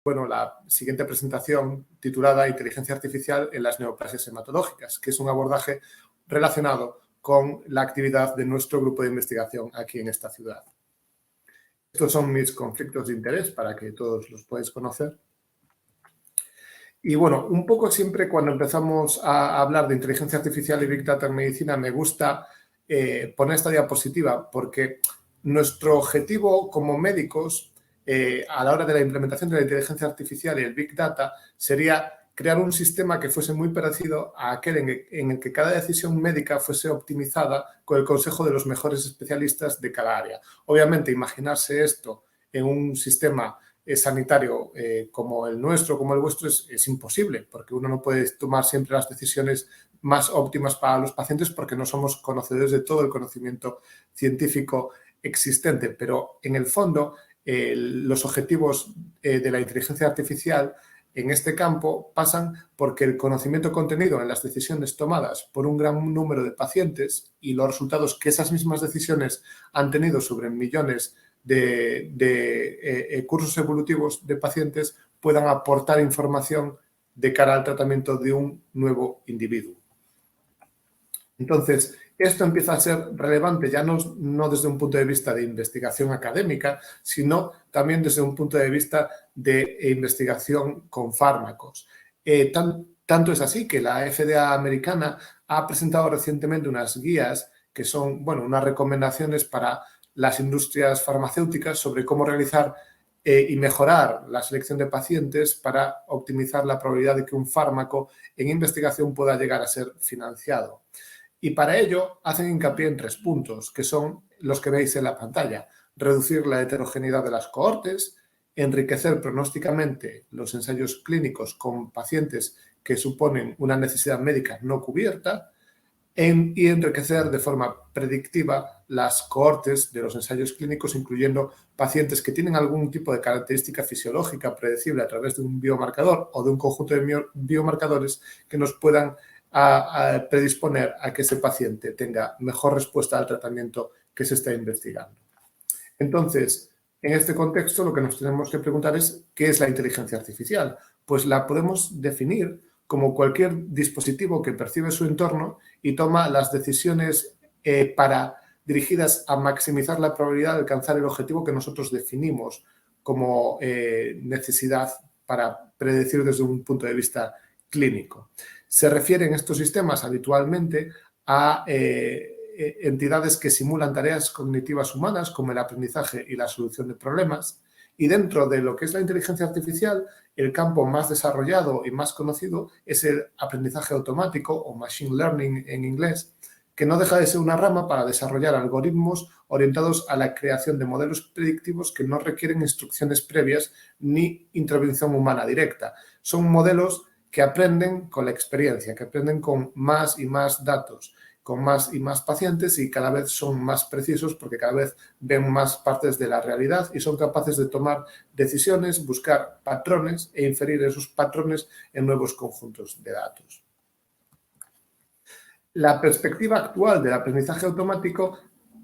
bueno, la siguiente presentación titulada Inteligencia Artificial en las neoplasias hematológicas, que es un abordaje relacionado con la actividad de nuestro grupo de investigación aquí en esta ciudad. Estos son mis conflictos de interés para que todos los podáis conocer. Y bueno, un poco siempre cuando empezamos a hablar de inteligencia artificial y Big Data en medicina me gusta poner esta diapositiva porque nuestro objetivo como médicos a la hora de la implementación de la inteligencia artificial y el Big Data sería crear un sistema que fuese muy parecido a aquel en el que cada decisión médica fuese optimizada con el consejo de los mejores especialistas de cada área. Obviamente, imaginarse esto en un sistema sanitario como el nuestro, como el vuestro, es imposible, porque uno no puede tomar siempre las decisiones más óptimas para los pacientes porque no somos conocedores de todo el conocimiento científico existente. Pero, en el fondo, los objetivos de la inteligencia artificial en este campo pasan porque el conocimiento contenido en las decisiones tomadas por un gran número de pacientes y los resultados que esas mismas decisiones han tenido sobre millones de cursos evolutivos de pacientes puedan aportar información de cara al tratamiento de un nuevo individuo. Entonces, esto empieza a ser relevante ya no desde un punto de vista de investigación académica, sino también desde un punto de vista de investigación con fármacos. Tanto es así que la FDA americana ha presentado recientemente unas guías que son, bueno, unas recomendaciones para las industrias farmacéuticas sobre cómo realizar y mejorar la selección de pacientes para optimizar la probabilidad de que un fármaco en investigación pueda llegar a ser financiado. Y para ello hacen hincapié en 3 puntos, que son los que veis en la pantalla. Reducir la heterogeneidad de las cohortes, enriquecer pronósticamente los ensayos clínicos con pacientes que suponen una necesidad médica no cubierta y enriquecer de forma predictiva las cohortes de los ensayos clínicos, incluyendo pacientes que tienen algún tipo de característica fisiológica predecible a través de un biomarcador o de un conjunto de biomarcadores que nos puedan a predisponer a que ese paciente tenga mejor respuesta al tratamiento que se está investigando. Entonces, en este contexto, lo que nos tenemos que preguntar es ¿qué es la inteligencia artificial? Pues la podemos definir como cualquier dispositivo que percibe su entorno y toma las decisiones dirigidas a maximizar la probabilidad de alcanzar el objetivo que nosotros definimos como necesidad para predecir desde un punto de vista clínico. Se refieren estos sistemas habitualmente a entidades que simulan tareas cognitivas humanas como el aprendizaje y la solución de problemas. Y dentro de lo que es la inteligencia artificial, el campo más desarrollado y más conocido es el aprendizaje automático o machine learning en inglés, que no deja de ser una rama para desarrollar algoritmos orientados a la creación de modelos predictivos que no requieren instrucciones previas ni intervención humana directa. Son modelos que aprenden con la experiencia, que aprenden con más y más datos, con más y más pacientes y cada vez son más precisos porque cada vez ven más partes de la realidad y son capaces de tomar decisiones, buscar patrones e inferir esos patrones en nuevos conjuntos de datos. La perspectiva actual del aprendizaje automático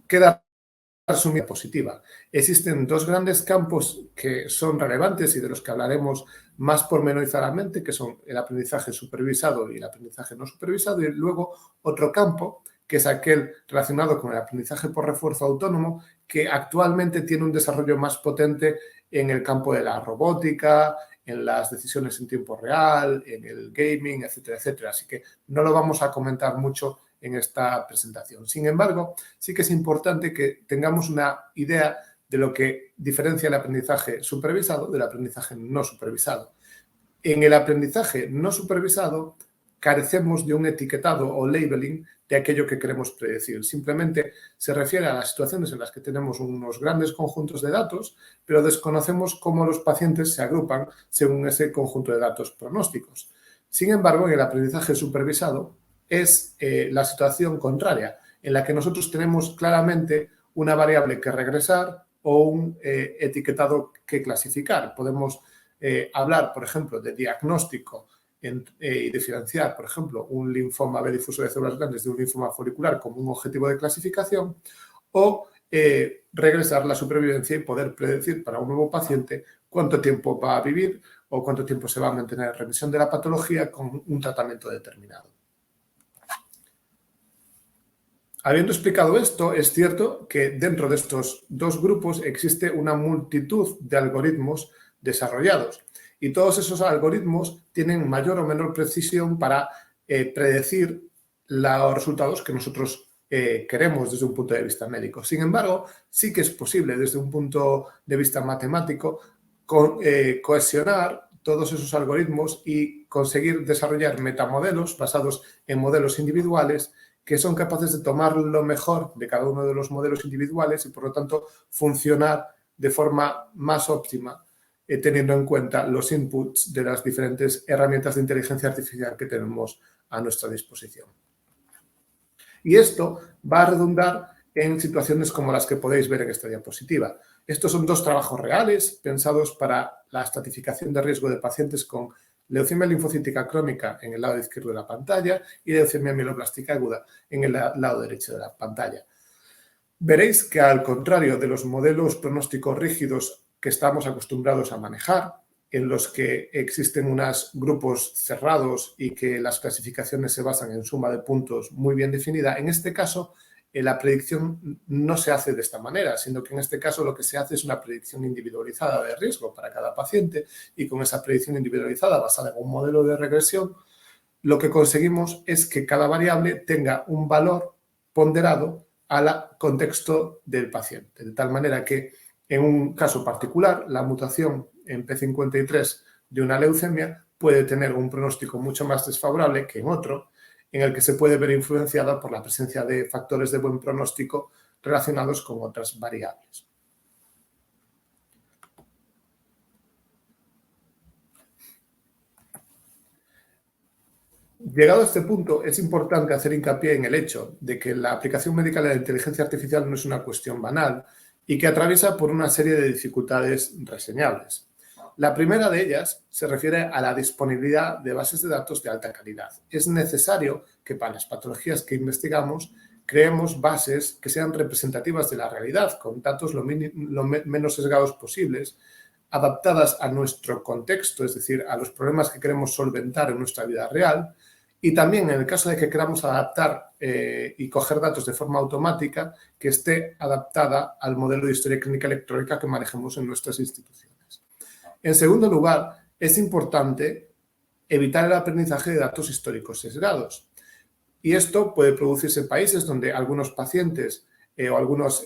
queda resumida positiva. Existen 2 grandes campos que son relevantes y de los que hablaremos más pormenorizadamente, que son el aprendizaje supervisado y el aprendizaje no supervisado, y luego otro campo, que es aquel relacionado con el aprendizaje por refuerzo autónomo, que actualmente tiene un desarrollo más potente en el campo de la robótica, en las decisiones en tiempo real, en el gaming, etcétera, etcétera. Así que no lo vamos a comentar mucho en esta presentación. Sin embargo, sí que es importante que tengamos una idea de lo que diferencia el aprendizaje supervisado del aprendizaje no supervisado. En el aprendizaje no supervisado carecemos de un etiquetado o labeling de aquello que queremos predecir. Simplemente se refiere a las situaciones en las que tenemos unos grandes conjuntos de datos, pero desconocemos cómo los pacientes se agrupan según ese conjunto de datos pronósticos. Sin embargo, en el aprendizaje supervisado es la situación contraria, en la que nosotros tenemos claramente una variable que regresar o un etiquetado que clasificar. Podemos hablar, por ejemplo, de diagnóstico y diferenciar, por ejemplo, un linfoma B difuso de células grandes de un linfoma folicular como un objetivo de clasificación o regresar la supervivencia y poder predecir para un nuevo paciente cuánto tiempo va a vivir o cuánto tiempo se va a mantener en remisión de la patología con un tratamiento determinado. Habiendo explicado esto, es cierto que dentro de estos dos grupos existe una multitud de algoritmos desarrollados y todos esos algoritmos tienen mayor o menor precisión para predecir los resultados que nosotros queremos desde un punto de vista médico. Sin embargo, sí que es posible desde un punto de vista matemático cohesionar todos esos algoritmos y conseguir desarrollar metamodelos basados en modelos individuales que son capaces de tomar lo mejor de cada uno de los modelos individuales y, por lo tanto, funcionar de forma más óptima, teniendo en cuenta los inputs de las diferentes herramientas de inteligencia artificial que tenemos a nuestra disposición. Y esto va a redundar en situaciones como las que podéis ver en esta diapositiva. Estos son dos trabajos reales pensados para la estratificación de riesgo de pacientes con leucemia linfocítica crónica en el lado izquierdo de la pantalla y leucemia mieloblástica aguda en el lado derecho de la pantalla. Veréis que, al contrario de los modelos pronósticos rígidos que estamos acostumbrados a manejar, en los que existen unos grupos cerrados y que las clasificaciones se basan en suma de puntos muy bien definida, en este caso la predicción no se hace de esta manera, sino que en este caso lo que se hace es una predicción individualizada de riesgo para cada paciente y con esa predicción individualizada basada en un modelo de regresión, lo que conseguimos es que cada variable tenga un valor ponderado al contexto del paciente, de tal manera que en un caso particular la mutación en P53 de una leucemia puede tener un pronóstico mucho más desfavorable que en otro, en el que se puede ver influenciada por la presencia de factores de buen pronóstico relacionados con otras variables. Llegado a este punto, es importante hacer hincapié en el hecho de que la aplicación médica de la inteligencia artificial no es una cuestión banal y que atraviesa por una serie de dificultades reseñables. La primera de ellas se refiere a la disponibilidad de bases de datos de alta calidad. Es necesario que para las patologías que investigamos creemos bases que sean representativas de la realidad, con datos lo menos sesgados posibles, adaptadas a nuestro contexto, es decir, a los problemas que queremos solventar en nuestra vida real, y también en el caso de que queramos adaptar y coger datos de forma automática, que esté adaptada al modelo de historia clínica electrónica que manejemos en nuestras instituciones. En segundo lugar, es importante evitar el aprendizaje de datos históricos sesgados. Y esto puede producirse en países donde algunos pacientes o algunos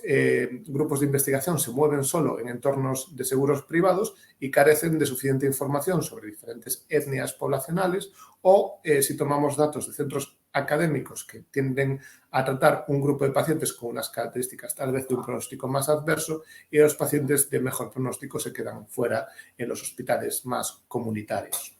grupos de investigación se mueven solo en entornos de seguros privados y carecen de suficiente información sobre diferentes etnias poblacionales, o si tomamos datos de centros académicos que tienden a tratar un grupo de pacientes con unas características tal vez de un pronóstico más adverso, y los pacientes de mejor pronóstico se quedan fuera en los hospitales más comunitarios.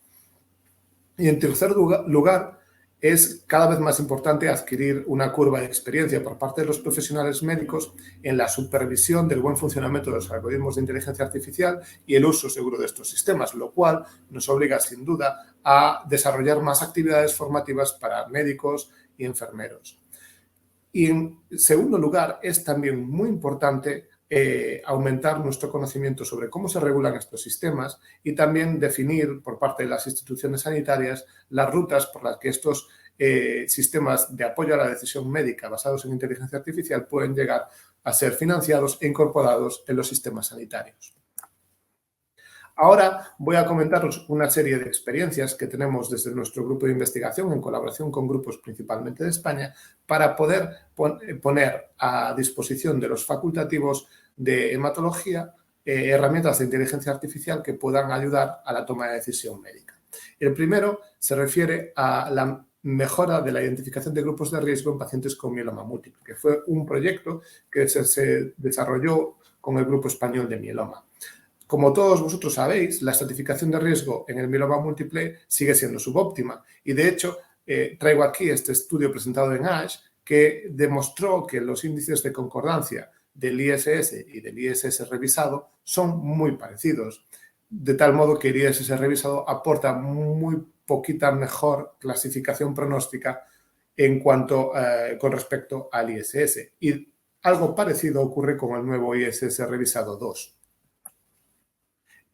Y en tercer lugar, es cada vez más importante adquirir una curva de experiencia por parte de los profesionales médicos en la supervisión del buen funcionamiento de los algoritmos de inteligencia artificial y el uso seguro de estos sistemas, lo cual nos obliga sin duda a desarrollar más actividades formativas para médicos y enfermeros. Y en segundo lugar, es también muy importante aumentar nuestro conocimiento sobre cómo se regulan estos sistemas y también definir por parte de las instituciones sanitarias las rutas por las que estos sistemas de apoyo a la decisión médica basados en inteligencia artificial pueden llegar a ser financiados e incorporados en los sistemas sanitarios. Ahora voy a comentaros una serie de experiencias que tenemos desde nuestro grupo de investigación en colaboración con grupos principalmente de España para poder poner a disposición de los facultativos de hematología herramientas de inteligencia artificial que puedan ayudar a la toma de decisión médica. El primero se refiere a la mejora de la identificación de grupos de riesgo en pacientes con mieloma múltiple, que fue un proyecto que se desarrolló con el Grupo Español de Mieloma. Como todos vosotros sabéis, la estratificación de riesgo en el mieloma múltiple sigue siendo subóptima y, de hecho, traigo aquí este estudio presentado en ASH que demostró que los índices de concordancia del ISS y del ISS revisado son muy parecidos, de tal modo que el ISS revisado aporta muy poquita mejor clasificación pronóstica en cuanto con respecto al ISS. Y algo parecido ocurre con el nuevo ISS revisado 2.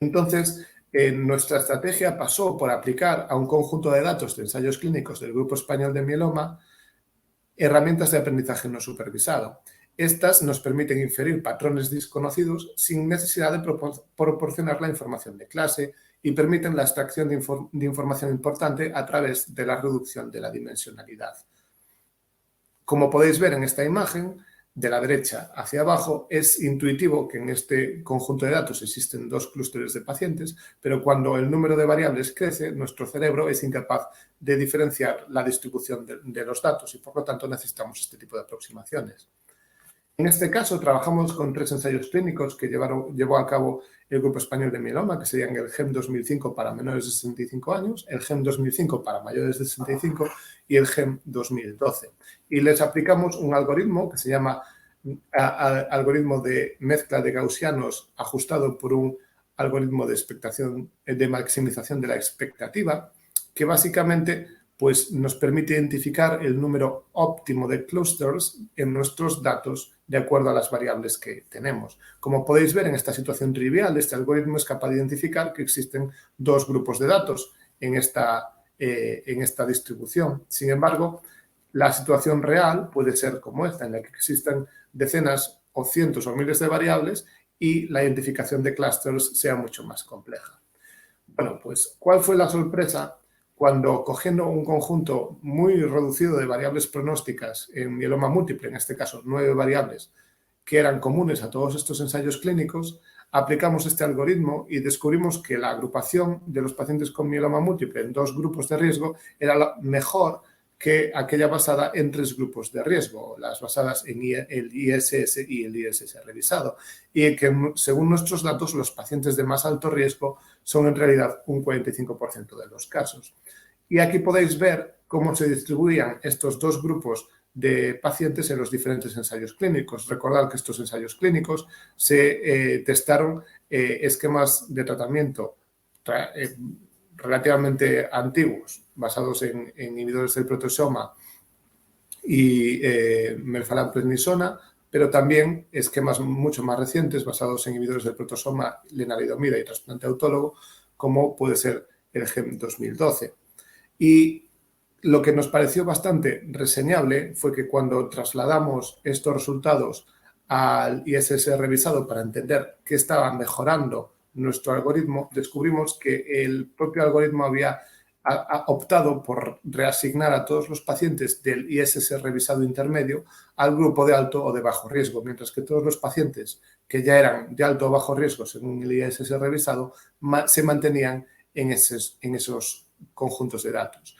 Entonces, nuestra estrategia pasó por aplicar a un conjunto de datos de ensayos clínicos del Grupo Español de Mieloma herramientas de aprendizaje no supervisado. Estas nos permiten inferir patrones desconocidos sin necesidad de proporcionar la información de clase y permiten la extracción de información importante a través de la reducción de la dimensionalidad. Como podéis ver en esta imagen, de la derecha hacia abajo, es intuitivo que en este conjunto de datos existen dos clústeres de pacientes, pero cuando el número de variables crece, nuestro cerebro es incapaz de diferenciar la distribución de los datos y, por lo tanto, necesitamos este tipo de aproximaciones. En este caso, trabajamos con 3 ensayos clínicos que llevó a cabo el Grupo Español de Mieloma, que serían el GEM 2005 para menores de 65 años, el GEM 2005 para mayores de 65 y el GEM 2012. Y les aplicamos un algoritmo que se llama algoritmo de mezcla de gaussianos ajustado por un algoritmo de maximización de la expectativa, que básicamente pues, nos permite identificar el número óptimo de clusters en nuestros datos de acuerdo a las variables que tenemos. Como podéis ver en esta situación trivial, este algoritmo es capaz de identificar que existen 2 grupos de datos en esta distribución. Sin embargo, la situación real puede ser como esta, en la que existen decenas o cientos o miles de variables y la identificación de clusters sea mucho más compleja. Bueno, pues, ¿cuál fue la sorpresa cuando, cogiendo un conjunto muy reducido de variables pronósticas en mieloma múltiple, en este caso 9 variables, que eran comunes a todos estos ensayos clínicos, aplicamos este algoritmo y descubrimos que la agrupación de los pacientes con mieloma múltiple en 2 grupos de riesgo era la mejor que aquella basada en 3 grupos de riesgo, las basadas en el ISS y el ISS revisado, y que según nuestros datos los pacientes de más alto riesgo son en realidad un 45% de los casos. Y aquí podéis ver cómo se distribuían estos 2 grupos de pacientes en los diferentes ensayos clínicos. Recordad que estos ensayos clínicos se testaron esquemas de tratamiento relativamente antiguos, basados en inhibidores del proteasoma y melphalan-prednisona, pero también esquemas mucho más recientes basados en inhibidores del proteasoma, lenalidomida y trasplante autólogo, como puede ser el GEM 2012. Y lo que nos pareció bastante reseñable fue que cuando trasladamos estos resultados al ISS revisado para entender qué estaba mejorando nuestro algoritmo, descubrimos que el propio algoritmo había optado por reasignar a todos los pacientes del ISS revisado intermedio al grupo de alto o de bajo riesgo, mientras que todos los pacientes que ya eran de alto o bajo riesgo según el ISS revisado se mantenían en esos conjuntos de datos.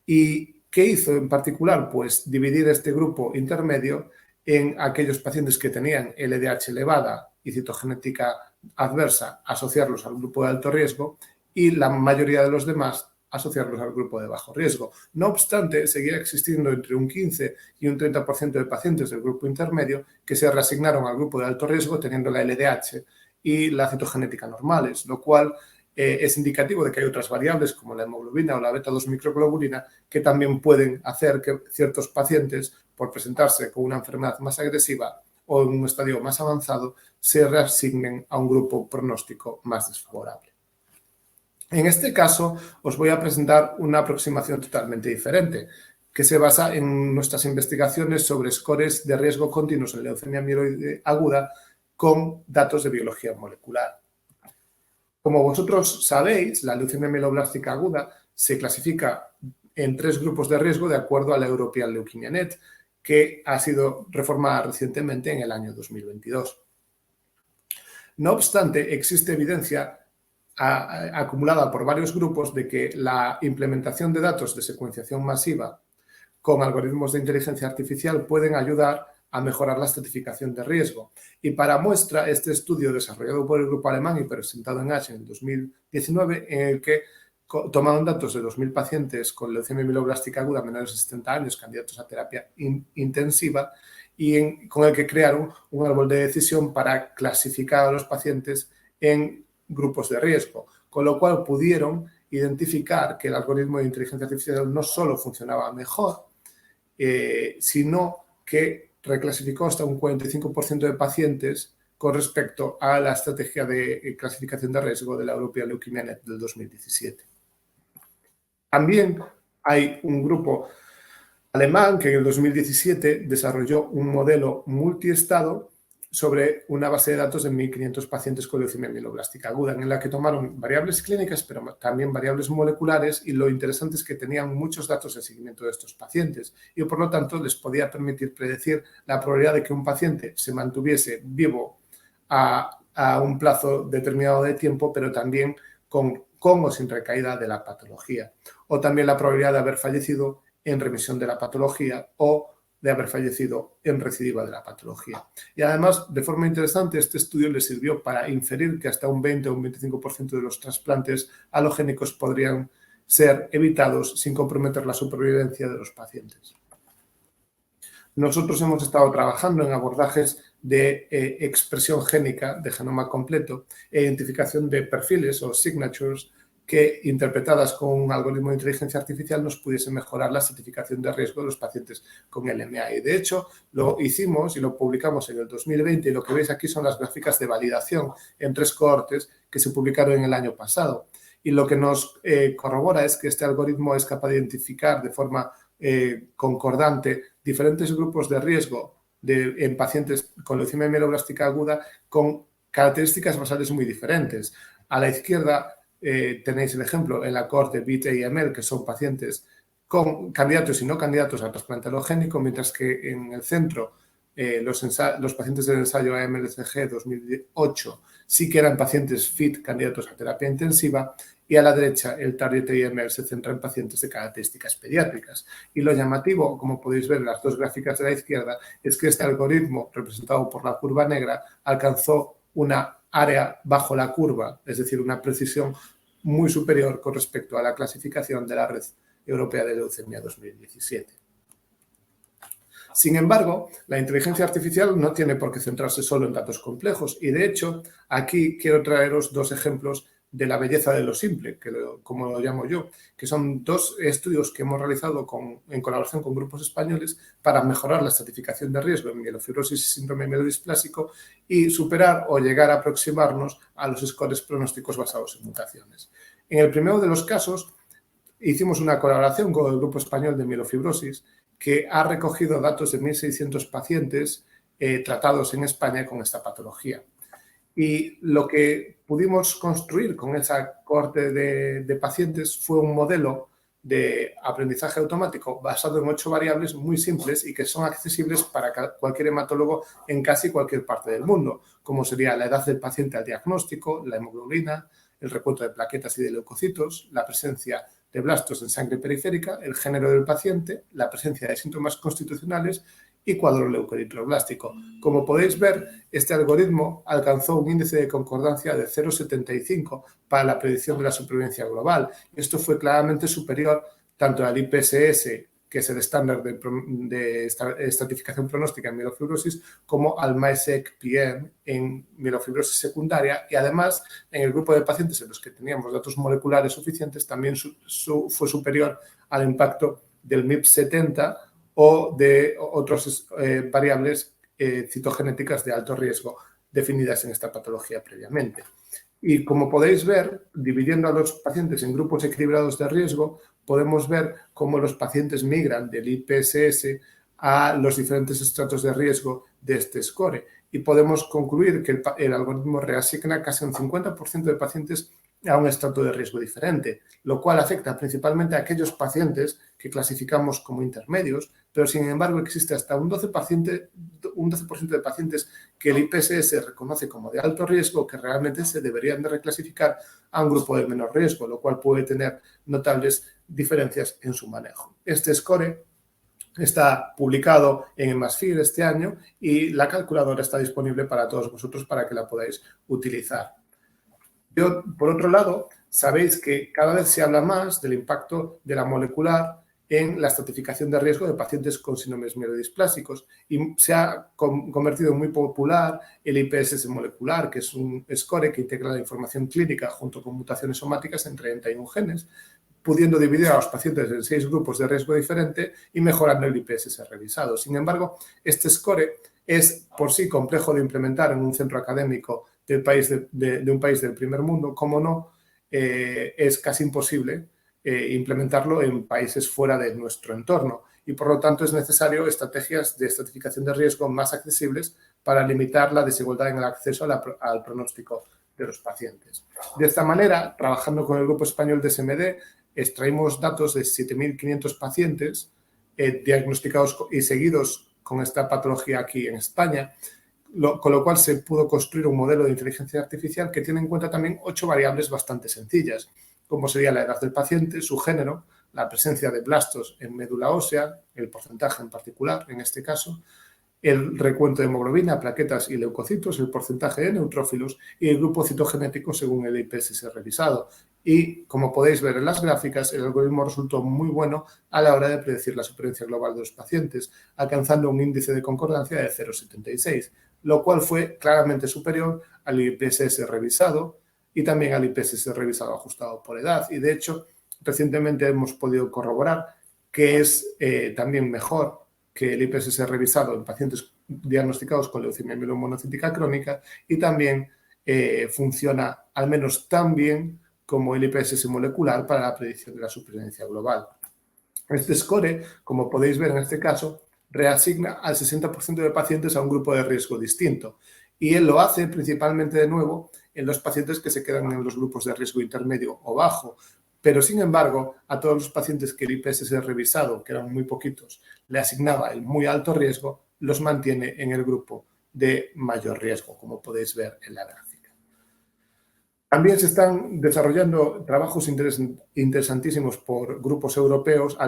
¿Y qué hizo en particular? Pues dividir este grupo intermedio en aquellos pacientes que tenían LDH elevada y citogenética adversa, asociarlos al grupo de alto riesgo, y la mayoría de los demás asociarlos al grupo de bajo riesgo. No obstante, seguía existiendo entre un 15 y un 30% de pacientes del grupo intermedio que se reasignaron al grupo de alto riesgo teniendo la LDH y la citogenética normales, lo cual es indicativo de que hay otras variables como la hemoglobina o la beta-2 microglobulina que también pueden hacer que ciertos pacientes, por presentarse con una enfermedad más agresiva o en un estadio más avanzado, se reasignen a un grupo pronóstico más desfavorable. En este caso, os voy a presentar una aproximación totalmente diferente, que se basa en nuestras investigaciones sobre scores de riesgo continuos en leucemia mieloide aguda con datos de biología molecular. Como vosotros sabéis, la leucemia mieloblástica aguda se clasifica en 3 grupos de riesgo de acuerdo a la European Leukemia Net, que ha sido reformada recientemente en el año 2022. No obstante, existe evidencia acumulada por varios grupos de que la implementación de datos de secuenciación masiva con algoritmos de inteligencia artificial pueden ayudar a mejorar la estratificación de riesgo. Y para muestra, este estudio desarrollado por el grupo alemán y presentado en ASH en el 2019, en el que tomaron datos de 2.000 pacientes con leucemia mieloblástica aguda menores de 70 años, candidatos a terapia intensiva, y con el que crearon un árbol de decisión para clasificar a los pacientes en grupos de riesgo, con lo cual pudieron identificar que el algoritmo de inteligencia artificial no solo funcionaba mejor, sino que reclasificó hasta un 45% de pacientes con respecto a la estrategia de clasificación de riesgo de la European Leukemia Net del 2017. También hay un grupo alemán que en el 2017 desarrolló un modelo multiestado sobre una base de datos de 1.500 pacientes con leucemia mieloblástica aguda, en la que tomaron variables clínicas, pero también variables moleculares, y lo interesante es que tenían muchos datos de seguimiento de estos pacientes y, por lo tanto, les podía permitir predecir la probabilidad de que un paciente se mantuviese vivo a un plazo determinado de tiempo, pero también con o sin recaída de la patología, o también la probabilidad de haber fallecido en remisión de la patología o de haber fallecido en recidiva de la patología. Y además, de forma interesante, este estudio le sirvió para inferir que hasta un 20 o un 25% de los trasplantes alogénicos podrían ser evitados sin comprometer la supervivencia de los pacientes. Nosotros hemos estado trabajando en abordajes de expresión génica de genoma completo e identificación de perfiles o signatures que, interpretadas con un algoritmo de inteligencia artificial, nos pudiese mejorar la certificación de riesgo de los pacientes con LMA. Y, de hecho, lo hicimos y lo publicamos en el 2020, y lo que veis aquí son las gráficas de validación en 3 cohortes que se publicaron en el año pasado. Y lo que nos corrobora es que este algoritmo es capaz de identificar de forma concordante diferentes grupos de riesgo en pacientes con leucemia mieloblástica aguda con características basales muy diferentes. A la izquierda tenéis el ejemplo en la cohorte BIT y AML, que son pacientes con candidatos y no candidatos a trasplante alogénico, mientras que en el centro los pacientes del ensayo AMLCG 2008 sí que eran pacientes FIT, candidatos a terapia intensiva, y a la derecha el Target AML se centra en pacientes de características pediátricas. Y lo llamativo, como podéis ver en las 2 gráficas de la izquierda, es que este algoritmo, representado por la curva negra, alcanzó una área bajo la curva, es decir, una precisión muy superior con respecto a la clasificación de la Red Europea de Leucemia 2017. Sin embargo, la inteligencia artificial no tiene por qué centrarse solo en datos complejos, y, de hecho, aquí quiero traeros 2 ejemplos de la belleza de lo simple, como lo llamo yo, que son 2 estudios que hemos realizado en colaboración con grupos españoles para mejorar la estratificación de riesgo en mielofibrosis y síndrome mielodisplásico y superar o llegar a aproximarnos a los scores pronósticos basados en mutaciones. En el primero de los casos, hicimos una colaboración con el Grupo Español de Mielofibrosis, que ha recogido datos de 1.600 pacientes tratados en España con esta patología. Y lo que pudimos construir con esa cohorte de pacientes fue un modelo de aprendizaje automático basado en 8 variables muy simples y que son accesibles para cualquier hematólogo en casi cualquier parte del mundo, como sería la edad del paciente al diagnóstico, la hemoglobina, el recuento de plaquetas y de leucocitos, la presencia de blastos en sangre periférica, el género del paciente, la presencia de síntomas constitucionales y cuadro leucoeritroblástico. Como podéis ver, este algoritmo alcanzó un índice de concordancia de 0,75 para la predicción de la supervivencia global. Esto fue claramente superior tanto al IPSS, que es el estándar de estratificación pronóstica en mielofibrosis, como al MAESEC-PM en mielofibrosis secundaria, y además en el grupo de pacientes en los que teníamos datos moleculares suficientes también fue superior al impacto del MIP70 o de otras variables citogenéticas de alto riesgo definidas en esta patología previamente. Y como podéis ver, dividiendo a los pacientes en grupos equilibrados de riesgo, podemos ver cómo los pacientes migran del IPSS a los diferentes estratos de riesgo de este score. Y podemos concluir que el algoritmo reasigna casi un 50% de pacientes a un estrato de riesgo diferente, lo cual afecta principalmente a aquellos pacientes que clasificamos como intermedios, pero sin embargo existe hasta un 12% de pacientes que el IPSS reconoce como de alto riesgo, que realmente se deberían de reclasificar a un grupo de menor riesgo, lo cual puede tener notables diferencias en su manejo. Este score está publicado en EMASFIR este año y la calculadora está disponible para todos vosotros para que la podáis utilizar. Por otro lado, sabéis que cada vez se habla más del impacto de la molecular en la estratificación de riesgo de pacientes con síndromes mielodisplásicos y se ha convertido en muy popular el IPSS molecular, que es un score que integra la información clínica junto con mutaciones somáticas en 31 genes, pudiendo dividir a los pacientes en 6 grupos de riesgo diferente y mejorando el IPSS revisado. Sin embargo, este score es por sí complejo de implementar en un centro académico de un país del primer mundo. Como no, es casi imposible implementarlo en países fuera de nuestro entorno y, por lo tanto, es necesario estrategias de estratificación de riesgo más accesibles para limitar la desigualdad en el acceso al pronóstico de los pacientes. De esta manera, trabajando con el Grupo Español de SMD, extraímos datos de 7.500 pacientes diagnosticados y seguidos con esta patología aquí en España, con lo cual se pudo construir un modelo de inteligencia artificial que tiene en cuenta también 8 variables bastante sencillas, como sería la edad del paciente, su género, la presencia de blastos en médula ósea, el porcentaje en particular en este caso, el recuento de hemoglobina, plaquetas y leucocitos, el porcentaje de neutrófilos y el grupo citogenético según el IPSS revisado. Y, como podéis ver en las gráficas, el algoritmo resultó muy bueno a la hora de predecir la supervivencia global de los pacientes, alcanzando un índice de concordancia de 0,76, lo cual fue claramente superior al IPSS revisado y también al IPSS revisado ajustado por edad. Y, de hecho, recientemente hemos podido corroborar que es también mejor que el IPSS revisado en pacientes diagnosticados con leucemia mielomonocítica crónica y también funciona al menos tan bien como el IPSS molecular para la predicción de la supervivencia global. Este score, como podéis ver en este caso, reasigna al 60% de pacientes a un grupo de riesgo distinto y él lo hace principalmente de nuevo en los pacientes que se quedan en los grupos de riesgo intermedio o bajo, pero sin embargo a todos los pacientes que el IPSS revisado, que eran muy poquitos, le asignaba el muy alto riesgo, los mantiene en el grupo de mayor riesgo, como podéis ver en la gráfica. También se están desarrollando trabajos interesantísimos por grupos europeos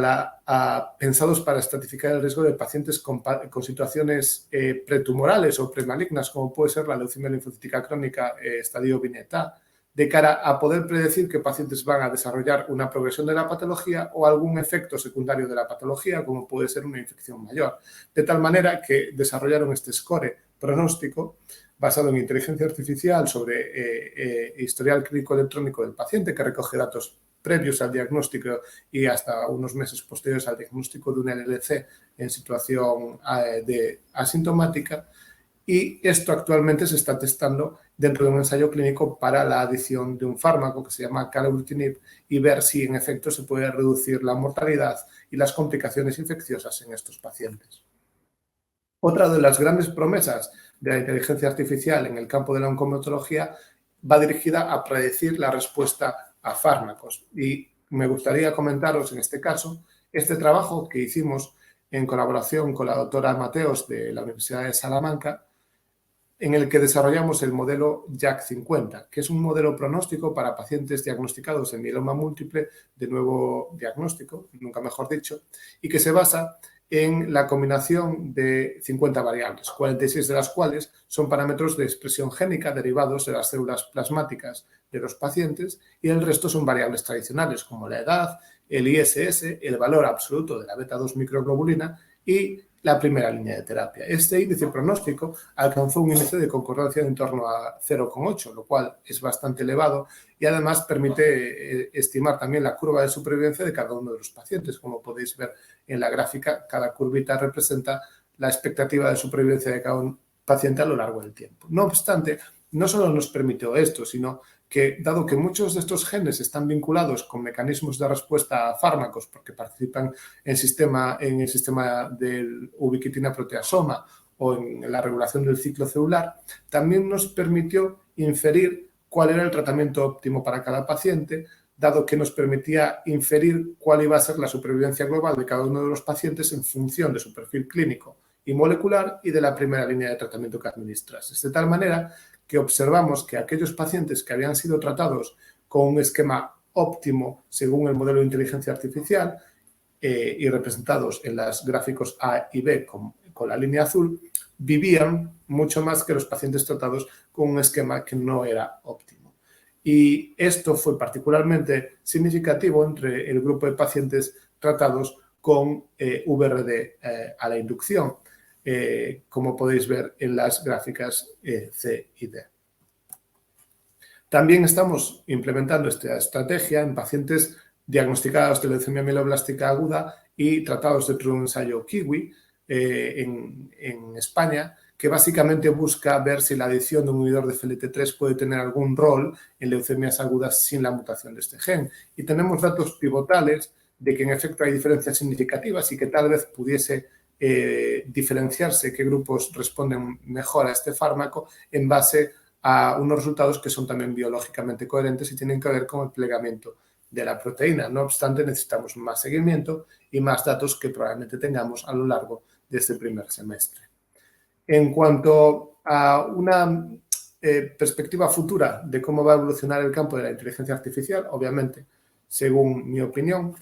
pensados para estratificar el riesgo de pacientes con situaciones pretumorales o premalignas, como puede ser la leucemia linfocítica crónica estadio Bineta, de cara a poder predecir qué pacientes van a desarrollar una progresión de la patología o algún efecto secundario de la patología, como puede ser una infección mayor. De tal manera que desarrollaron este score pronóstico basado en inteligencia artificial sobre historial clínico electrónico del paciente, que recoge datos previos al diagnóstico y hasta unos meses posteriores al diagnóstico de una LLC en situación asintomática. Y esto actualmente se está testando dentro de un ensayo clínico para la adición de un fármaco que se llama calabrutinib y ver si en efecto se puede reducir la mortalidad y las complicaciones infecciosas en estos pacientes. Otra de las grandes promesas de la inteligencia artificial en el campo de la oncomatología va dirigida a predecir la respuesta a fármacos. Y me gustaría comentaros en este caso este trabajo que hicimos en colaboración con la doctora Mateos de la Universidad de Salamanca, en el que desarrollamos el modelo JAK50, que es un modelo pronóstico para pacientes diagnosticados en mieloma múltiple de nuevo diagnóstico, nunca mejor dicho, y que se basa en la combinación de 50 variables, 46 de las cuales son parámetros de expresión génica derivados de las células plasmáticas de los pacientes y el resto son variables tradicionales como la edad, el ISS, el valor absoluto de la beta-2 microglobulina y la primera línea de terapia. Este índice pronóstico alcanzó un índice de concordancia en torno a 0,8, lo cual es bastante elevado y además permite estimar también la curva de supervivencia de cada uno de los pacientes. Como podéis ver en la gráfica, cada curvita representa la expectativa de supervivencia de cada paciente a lo largo del tiempo. No obstante, no solo nos permitió esto, sino que, dado que muchos de estos genes están vinculados con mecanismos de respuesta a fármacos porque participan en el sistema del ubiquitina proteasoma o en la regulación del ciclo celular, también nos permitió inferir cuál era el tratamiento óptimo para cada paciente, dado que nos permitía inferir cuál iba a ser la supervivencia global de cada uno de los pacientes en función de su perfil clínico y molecular y de la primera línea de tratamiento que administras. De tal manera que observamos que aquellos pacientes que habían sido tratados con un esquema óptimo según el modelo de inteligencia artificial y representados en los gráficos A y B con la línea azul, vivían mucho más que los pacientes tratados con un esquema que no era óptimo. Y esto fue particularmente significativo entre el grupo de pacientes tratados con VRD a la inducción, como podéis ver en las gráficas C y D. También estamos implementando esta estrategia en pacientes diagnosticados de leucemia mieloblástica aguda y tratados dentro de un ensayo Kiwi en España, que básicamente busca ver si la adición de un inhibidor de FLT3 puede tener algún rol en leucemias agudas sin la mutación de este gen. Y tenemos datos pivotales de que en efecto hay diferencias significativas y que tal vez pudiese diferenciarse qué grupos responden mejor a este fármaco en base a unos resultados que son también biológicamente coherentes y tienen que ver con el plegamiento de la proteína. No obstante, necesitamos más seguimiento y más datos que probablemente tengamos a lo largo de este primer semestre. En cuanto a una perspectiva futura de cómo va a evolucionar el campo de la inteligencia artificial, obviamente, según mi opinión,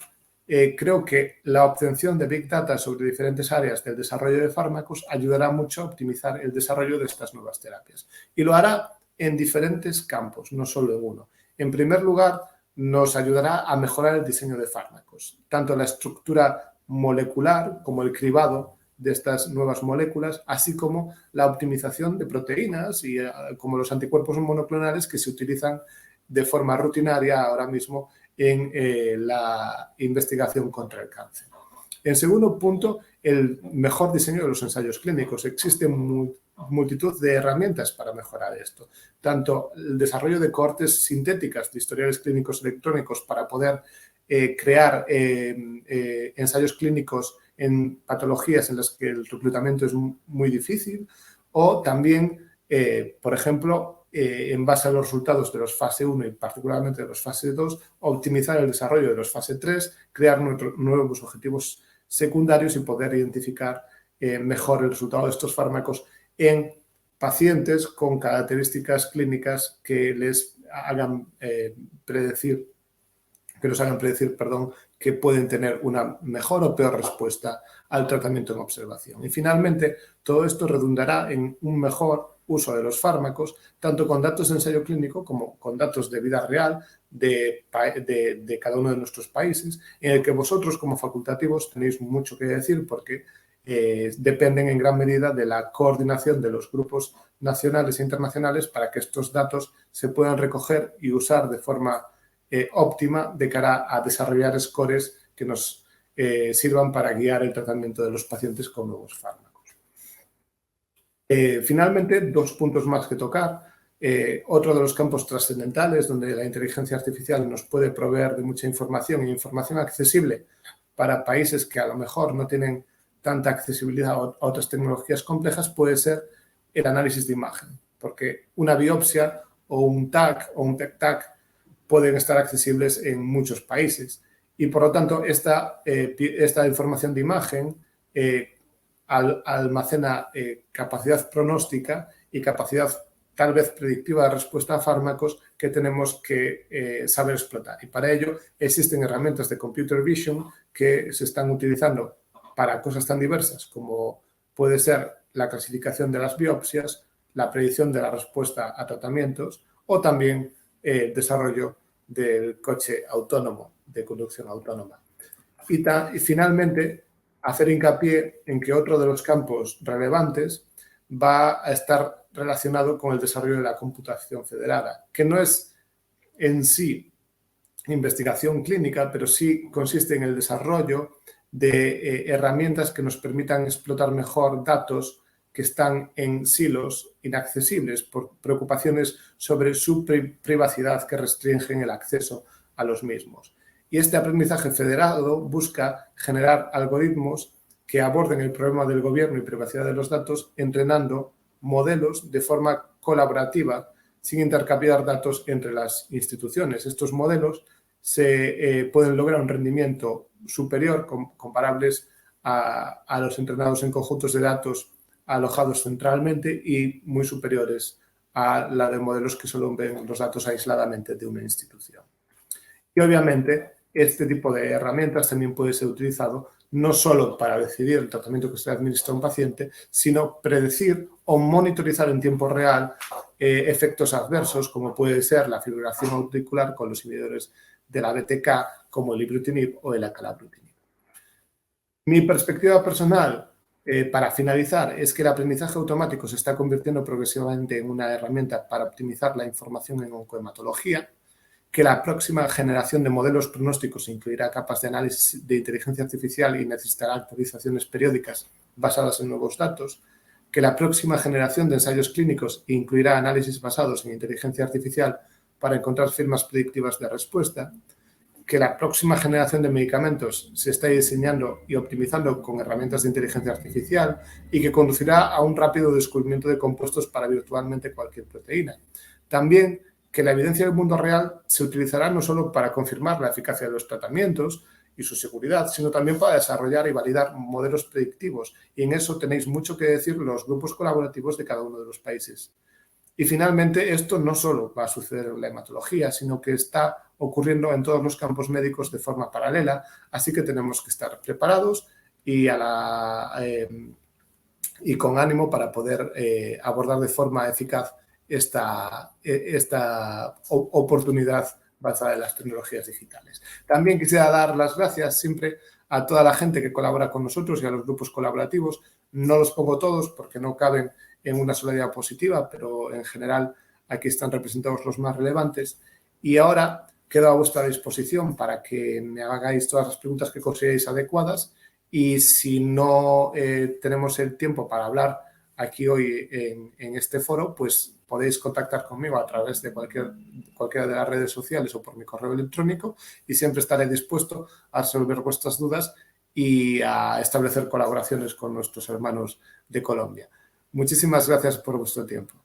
creo que la obtención de Big Data sobre diferentes áreas del desarrollo de fármacos ayudará mucho a optimizar el desarrollo de estas nuevas terapias. Y lo hará en diferentes campos, no solo en uno. En primer lugar, nos ayudará a mejorar el diseño de fármacos, tanto la estructura molecular como el cribado de estas nuevas moléculas, así como la optimización de proteínas y como los anticuerpos monoclonales que se utilizan de forma rutinaria ahora mismo en la investigación contra el cáncer. En segundo punto, el mejor diseño de los ensayos clínicos. Existen multitud de herramientas para mejorar esto. Tanto el desarrollo de cohortes sintéticas de historiales clínicos electrónicos para poder crear ensayos clínicos en patologías en las que el reclutamiento es muy difícil, o también, por ejemplo, en base a los resultados de los fase 1 y particularmente de los fase 2, optimizar el desarrollo de los fase 3, crear nuevos objetivos secundarios y poder identificar mejor el resultado de estos fármacos en pacientes con características clínicas que les hagan predecir, que pueden tener una mejor o peor respuesta al tratamiento en observación. Y finalmente, todo esto redundará en un mejor uso de los fármacos, tanto con datos de ensayo clínico como con datos de vida real de cada uno de nuestros países, en el que vosotros como facultativos tenéis mucho que decir porque dependen en gran medida de la coordinación de los grupos nacionales e internacionales para que estos datos se puedan recoger y usar de forma óptima de cara a desarrollar scores que nos sirvan para guiar el tratamiento de los pacientes con nuevos fármacos. Finalmente, dos puntos más que tocar. Otro de los campos trascendentales donde la inteligencia artificial nos puede proveer de mucha información e información accesible para países que a lo mejor no tienen tanta accesibilidad a otras tecnologías complejas puede ser el análisis de imagen, porque una biopsia o un TAC o un PET-TAC pueden estar accesibles en muchos países y, por lo tanto, esta información de imagen almacena capacidad pronóstica y capacidad tal vez predictiva de respuesta a fármacos que tenemos que saber explotar. Y para ello existen herramientas de computer vision que se están utilizando para cosas tan diversas como puede ser la clasificación de las biopsias, la predicción de la respuesta a tratamientos o también el desarrollo del coche autónomo, de conducción autónoma. Y finalmente, hacer hincapié en que otro de los campos relevantes va a estar relacionado con el desarrollo de la computación federada, que no es en sí investigación clínica, pero sí consiste en el desarrollo de herramientas que nos permitan explotar mejor datos que están en silos inaccesibles por preocupaciones sobre su privacidad que restringen el acceso a los mismos. Y este aprendizaje federado busca generar algoritmos que aborden el problema del gobierno y privacidad de los datos, entrenando modelos de forma colaborativa sin intercambiar datos entre las instituciones. Estos modelos se pueden lograr un rendimiento superior, comparables a los entrenados en conjuntos de datos alojados centralmente y muy superiores a la de modelos que solo ven los datos aisladamente de una institución. Y obviamente este tipo de herramientas también puede ser utilizado no solo para decidir el tratamiento que se administra a un paciente, sino predecir o monitorizar en tiempo real efectos adversos como puede ser la fibrilación auricular con los inhibidores de la BTK como el ibrutinib o el acalabrutinib. Mi perspectiva personal, para finalizar, es que el aprendizaje automático se está convirtiendo progresivamente en una herramienta para optimizar la información en oncohematología, que la próxima generación de modelos pronósticos incluirá capas de análisis de inteligencia artificial y necesitará actualizaciones periódicas basadas en nuevos datos, que la próxima generación de ensayos clínicos incluirá análisis basados en inteligencia artificial para encontrar firmas predictivas de respuesta, que la próxima generación de medicamentos se está diseñando y optimizando con herramientas de inteligencia artificial y que conducirá a un rápido descubrimiento de compuestos para virtualmente cualquier proteína. También que la evidencia del mundo real se utilizará no solo para confirmar la eficacia de los tratamientos y su seguridad, sino también para desarrollar y validar modelos predictivos. Y en eso tenéis mucho que decir los grupos colaborativos de cada uno de los países. Y finalmente, esto no solo va a suceder en la hematología, sino que está ocurriendo en todos los campos médicos de forma paralela, así que tenemos que estar preparados y, y con ánimo para poder abordar de forma eficaz esta oportunidad basada en las tecnologías digitales. También quisiera dar las gracias siempre a toda la gente que colabora con nosotros y a los grupos colaborativos. No los pongo todos porque no caben en una sola diapositiva, pero en general aquí están representados los más relevantes. Y ahora quedo a vuestra disposición para que me hagáis todas las preguntas que consideréis adecuadas y si no tenemos el tiempo para hablar aquí hoy en este foro, pues podéis contactar conmigo a través de cualquiera de las redes sociales o por mi correo electrónico y siempre estaré dispuesto a resolver vuestras dudas y a establecer colaboraciones con nuestros hermanos de Colombia. Muchísimas gracias por vuestro tiempo.